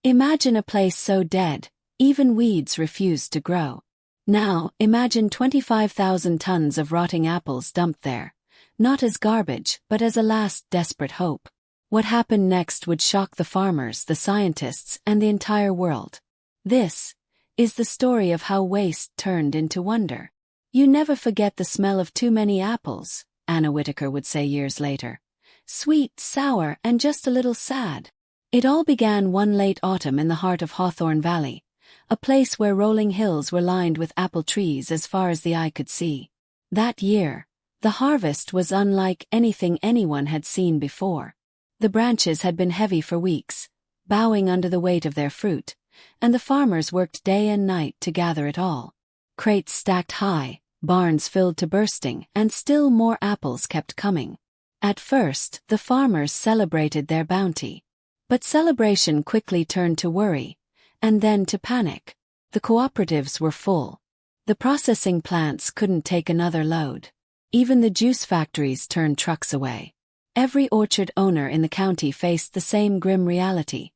Imagine a place so dead, even weeds refused to grow. Now, imagine 25,000 tons of rotting apples dumped there, not as garbage but as a last desperate hope. What happened next would shock the farmers, the scientists, and the entire world. This is the story of how waste turned into wonder. You never forget the smell of too many apples, Anna Whitaker would say years later. Sweet, sour, and just a little sad. It all began one late autumn in the heart of Hawthorne Valley, a place where rolling hills were lined with apple trees as far as the eye could see. That year, the harvest was unlike anything anyone had seen before. The branches had been heavy for weeks, bowing under the weight of their fruit, and the farmers worked day and night to gather it all. Crates stacked high, barns filled to bursting, and still more apples kept coming. At first, the farmers celebrated their bounty. But celebration quickly turned to worry, and then to panic. The cooperatives were full. The processing plants couldn't take another load. Even the juice factories turned trucks away. Every orchard owner in the county faced the same grim reality.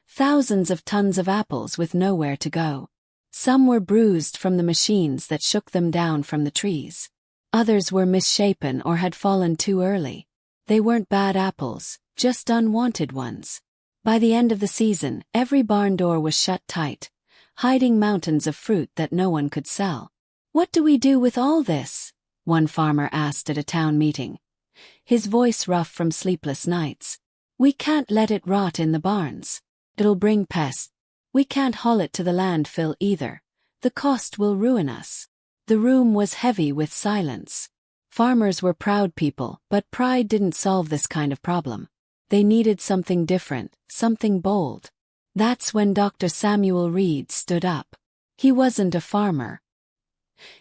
Thousands of tons of apples with nowhere to go. Some were bruised from the machines that shook them down from the trees. Others were misshapen or had fallen too early. They weren't bad apples, just unwanted ones. By the end of the season, every barn door was shut tight, hiding mountains of fruit that no one could sell. "What do we do with all this?" one farmer asked at a town meeting, his voice rough from sleepless nights. "We can't let it rot in the barns. It'll bring pests. We can't haul it to the landfill either. The cost will ruin us." The room was heavy with silence. Farmers were proud people, but pride didn't solve this kind of problem. They needed something different, something bold. That's when Dr. Samuel Reed stood up. He wasn't a farmer.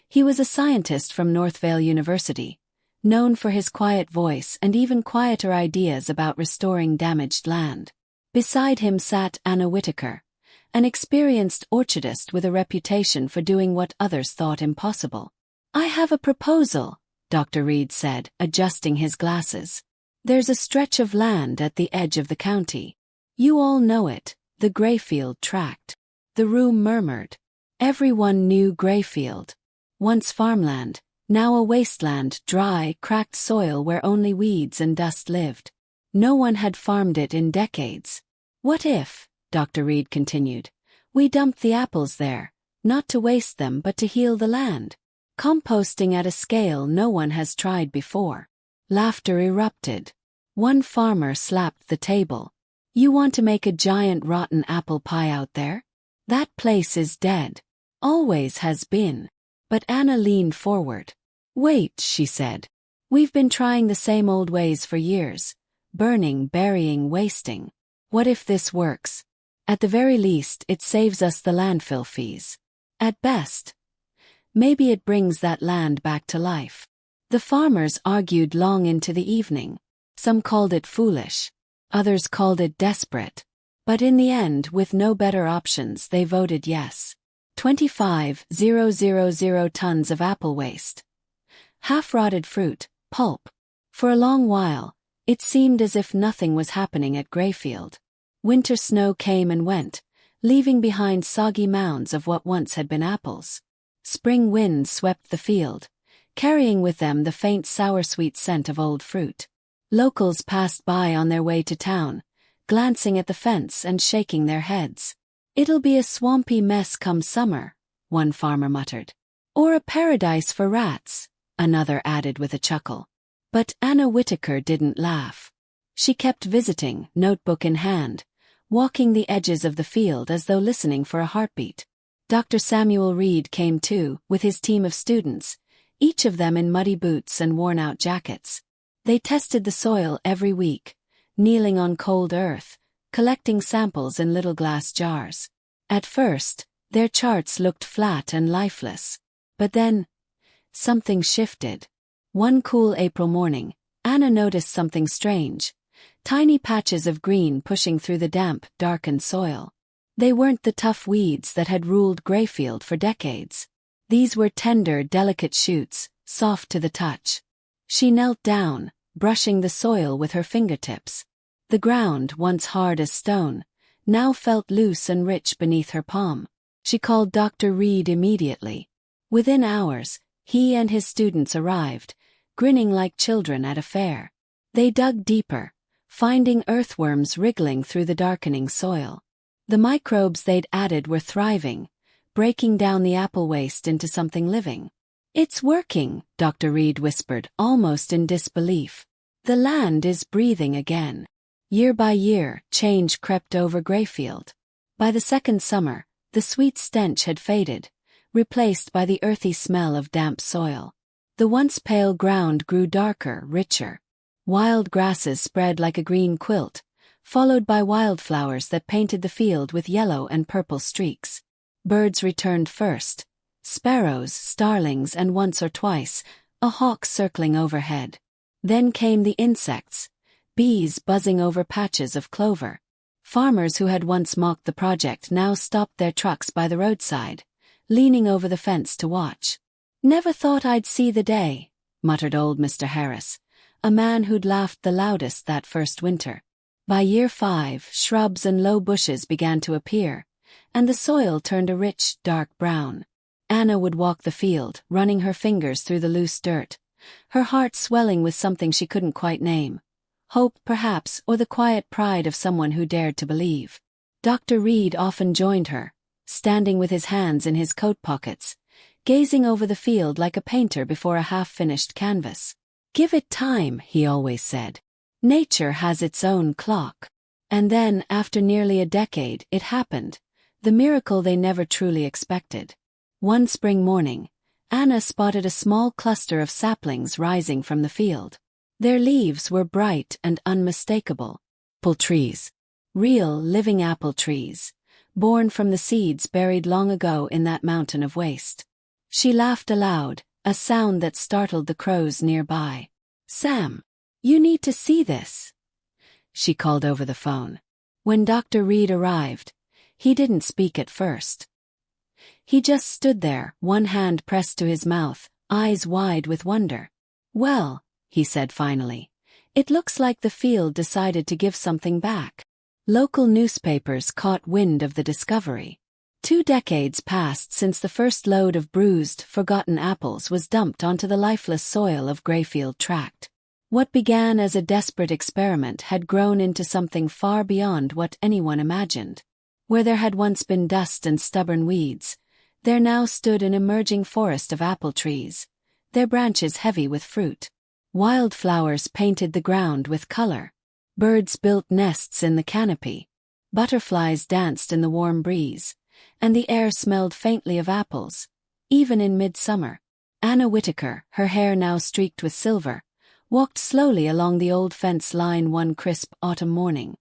He was a scientist from Northvale University, known for his quiet voice and even quieter ideas about restoring damaged land. Beside him sat Anna Whitaker, an experienced orchardist with a reputation for doing what others thought impossible. "I have a proposal," Dr. Reed said, adjusting his glasses. "There's a stretch of land at the edge of the county. You all know it, the Grayfield Tract." The room murmured. Everyone knew Grayfield. Once farmland, now a wasteland, dry, cracked soil where only weeds and dust lived. No one had farmed it in decades. "What if," Dr. Reed continued, "we dumped the apples there, not to waste them but to heal the land? Composting at a scale no one has tried before." Laughter erupted. One farmer slapped the table. "You want to make a giant rotten apple pie out there? That place is dead. Always has been." But Anna leaned forward. "Wait," she said. "We've been trying the same old ways for years. Burning, burying, wasting. What if this works? At the very least, it saves us the landfill fees. At best, maybe it brings that land back to life." The farmers argued long into the evening. Some called it foolish. Others called it desperate. But in the end, with no better options, they voted yes. 25,000 tons of apple waste. Half-rotted fruit, pulp. For a long while, it seemed as if nothing was happening at Grayfield. Winter snow came and went, leaving behind soggy mounds of what once had been apples. Spring winds swept the field, carrying with them the faint sour-sweet scent of old fruit. Locals passed by on their way to town, glancing at the fence and shaking their heads. "It'll be a swampy mess come summer," one farmer muttered. "Or a paradise for rats," another added with a chuckle. But Anna Whitaker didn't laugh. She kept visiting, notebook in hand, walking the edges of the field as though listening for a heartbeat. Dr. Samuel Reed came too, with his team of students, each of them in muddy boots and worn-out jackets. They tested the soil every week, kneeling on cold earth, collecting samples in little glass jars. At first, their charts looked flat and lifeless. But then, something shifted. One cool April morning, Anna noticed something strange. Tiny patches of green pushing through the damp, darkened soil. They weren't the tough weeds that had ruled Grayfield for decades. These were tender, delicate shoots, soft to the touch. She knelt down, brushing the soil with her fingertips. The ground, once hard as stone, now felt loose and rich beneath her palm. She called Dr. Reed immediately. Within hours, he and his students arrived, grinning like children at a fair. They dug deeper, finding earthworms wriggling through the darkening soil. The microbes they'd added were thriving, breaking down the apple waste into something living. "It's working," Dr. Reed whispered, almost in disbelief. "The land is breathing again." Year by year, change crept over Greyfield. By the second summer, the sweet stench had faded, replaced by the earthy smell of damp soil. The once pale ground grew darker, richer. Wild grasses spread like a green quilt, followed by wildflowers that painted the field with yellow and purple streaks. Birds returned first: sparrows, starlings, and once or twice, a hawk circling overhead. Then came the insects, bees buzzing over patches of clover. Farmers who had once mocked the project now stopped their trucks by the roadside, leaning over the fence to watch. "Never thought I'd see the day," muttered old Mr. Harris, a man who'd laughed the loudest that first winter. By year 5, shrubs and low bushes began to appear, and the soil turned a rich, dark brown. Anna would walk the field, running her fingers through the loose dirt, her heart swelling with something she couldn't quite name. Hope, perhaps, or the quiet pride of someone who dared to believe. Dr. Reed often joined her, standing with his hands in his coat pockets, gazing over the field like a painter before a half-finished canvas. "Give it time," he always said. "Nature has its own clock." And then, after nearly a decade, it happened, the miracle they never truly expected. One spring morning, Anna spotted a small cluster of saplings rising from the field. Their leaves were bright and unmistakable. Apple trees. Real, living apple trees, born from the seeds buried long ago in that mountain of waste. She laughed aloud, a sound that startled the crows nearby. "Sam, you need to see this," she called over the phone. When Dr. Reed arrived, he didn't speak at first. He just stood there, one hand pressed to his mouth, eyes wide with wonder. "Well," he said finally, "it looks like the field decided to give something back." Local newspapers caught wind of the discovery. 2 decades passed since the first load of bruised, forgotten apples was dumped onto the lifeless soil of Greyfield Tract. What began as a desperate experiment had grown into something far beyond what anyone imagined. Where there had once been dust and stubborn weeds, there now stood an emerging forest of apple trees, their branches heavy with fruit. Wildflowers painted the ground with color. Birds built nests in the canopy. Butterflies danced in the warm breeze, and the air smelled faintly of apples, even in midsummer. Anna Whitaker, her hair now streaked with silver, walked slowly along the old fence line one crisp autumn morning.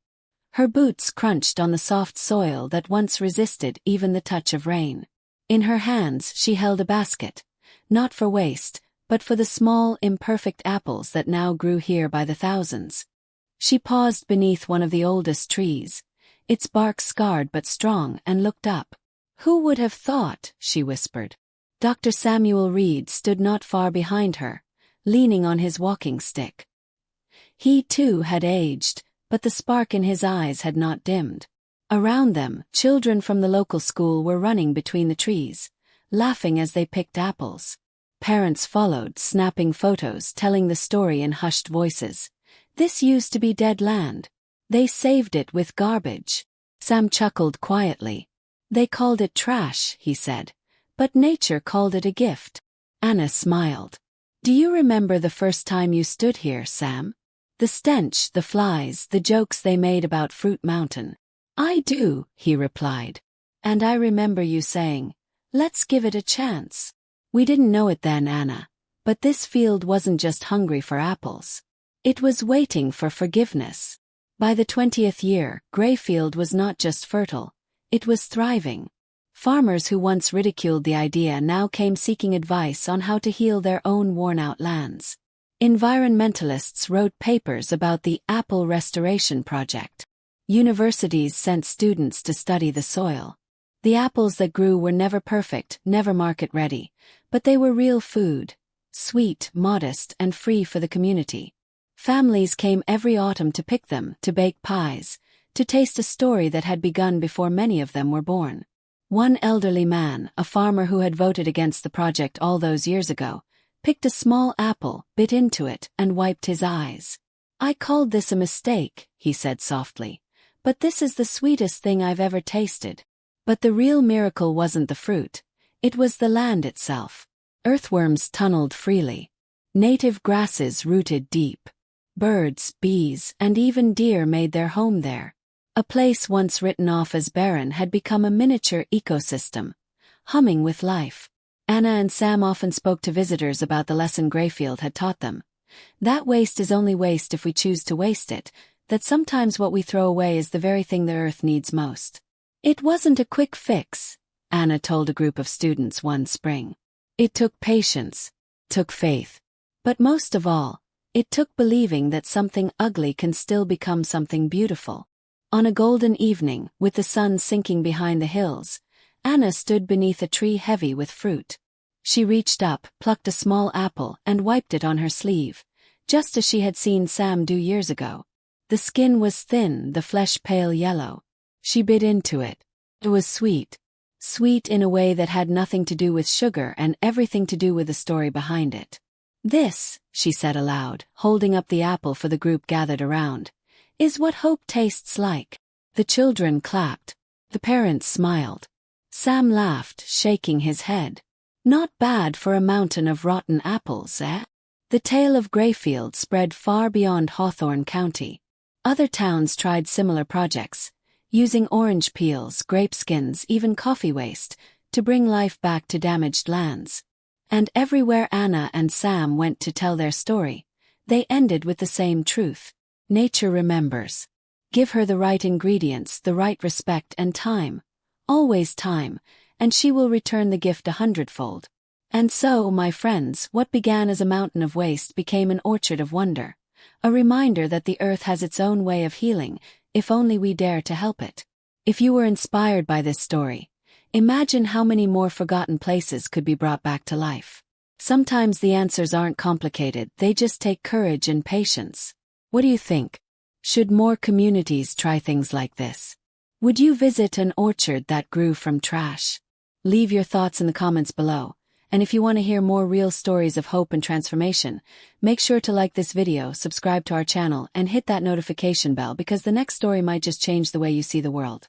Her boots crunched on the soft soil that once resisted even the touch of rain. In her hands she held a basket, not for waste, but for the small, imperfect apples that now grew here by the thousands. She paused beneath one of the oldest trees, its bark scarred but strong, and looked up. "Who would have thought?" she whispered. Dr. Samuel Reed stood not far behind her, leaning on his walking stick. He too had aged, but the spark in his eyes had not dimmed. Around them, children from the local school were running between the trees, laughing as they picked apples. Parents followed, snapping photos, telling the story in hushed voices. This used to be dead land. They saved it with garbage. Sam chuckled quietly. They called it trash, he said, but nature called it a gift. Anna smiled. Do you remember the first time you stood here, Sam? The stench, the flies, the jokes they made about Fruit Mountain. I do, he replied. And I remember you saying, let's give it a chance. We didn't know it then, Anna, but this field wasn't just hungry for apples. It was waiting for forgiveness. By the 20th year, Greyfield was not just fertile, it was thriving. Farmers who once ridiculed the idea now came seeking advice on how to heal their own worn-out lands. Environmentalists wrote papers about the Apple Restoration Project. Universities sent students to study the soil. The apples that grew were never perfect, never market-ready, but they were real food, sweet, modest, and free for the community. Families came every autumn to pick them, to bake pies, to taste a story that had begun before many of them were born. One elderly man, a farmer who had voted against the project all those years ago, picked a small apple, bit into it, and wiped his eyes. "I called this a mistake," he said softly, "but this is the sweetest thing I've ever tasted." But the real miracle wasn't the fruit. It was the land itself. Earthworms tunneled freely. Native grasses rooted deep. Birds, bees, and even deer made their home there. A place once written off as barren had become a miniature ecosystem, humming with life. Anna and Sam often spoke to visitors about the lesson Greyfield had taught them. That waste is only waste if we choose to waste it, that sometimes what we throw away is the very thing the earth needs most. It wasn't a quick fix, Anna told a group of students one spring. It took patience, took faith. But most of all, it took believing that something ugly can still become something beautiful. On a golden evening, with the sun sinking behind the hills, Anna stood beneath a tree heavy with fruit. She reached up, plucked a small apple, and wiped it on her sleeve, just as she had seen Sam do years ago. The skin was thin, the flesh pale yellow. She bit into it. It was sweet. Sweet in a way that had nothing to do with sugar and everything to do with the story behind it. "This," she said aloud, holding up the apple for the group gathered around, "is what hope tastes like." The children clapped. The parents smiled. Sam laughed, shaking his head. "Not bad for a mountain of rotten apples, eh?" The tale of Greyfield spread far beyond Hawthorne County. Other towns tried similar projects, using orange peels, grape skins, even coffee waste, to bring life back to damaged lands. And everywhere Anna and Sam went to tell their story, they ended with the same truth. Nature remembers. Give her the right ingredients, the right respect and time, always time, and she will return the gift 100-fold. And so, my friends, what began as a mountain of waste became an orchard of wonder, a reminder that the earth has its own way of healing, if only we dare to help it. If you were inspired by this story, imagine how many more forgotten places could be brought back to life. Sometimes the answers aren't complicated, they just take courage and patience. What do you think? Should more communities try things like this? Would you visit an orchard that grew from trash? Leave your thoughts in the comments below. And if you want to hear more real stories of hope and transformation, make sure to like this video, subscribe to our channel, and hit that notification bell because the next story might just change the way you see the world.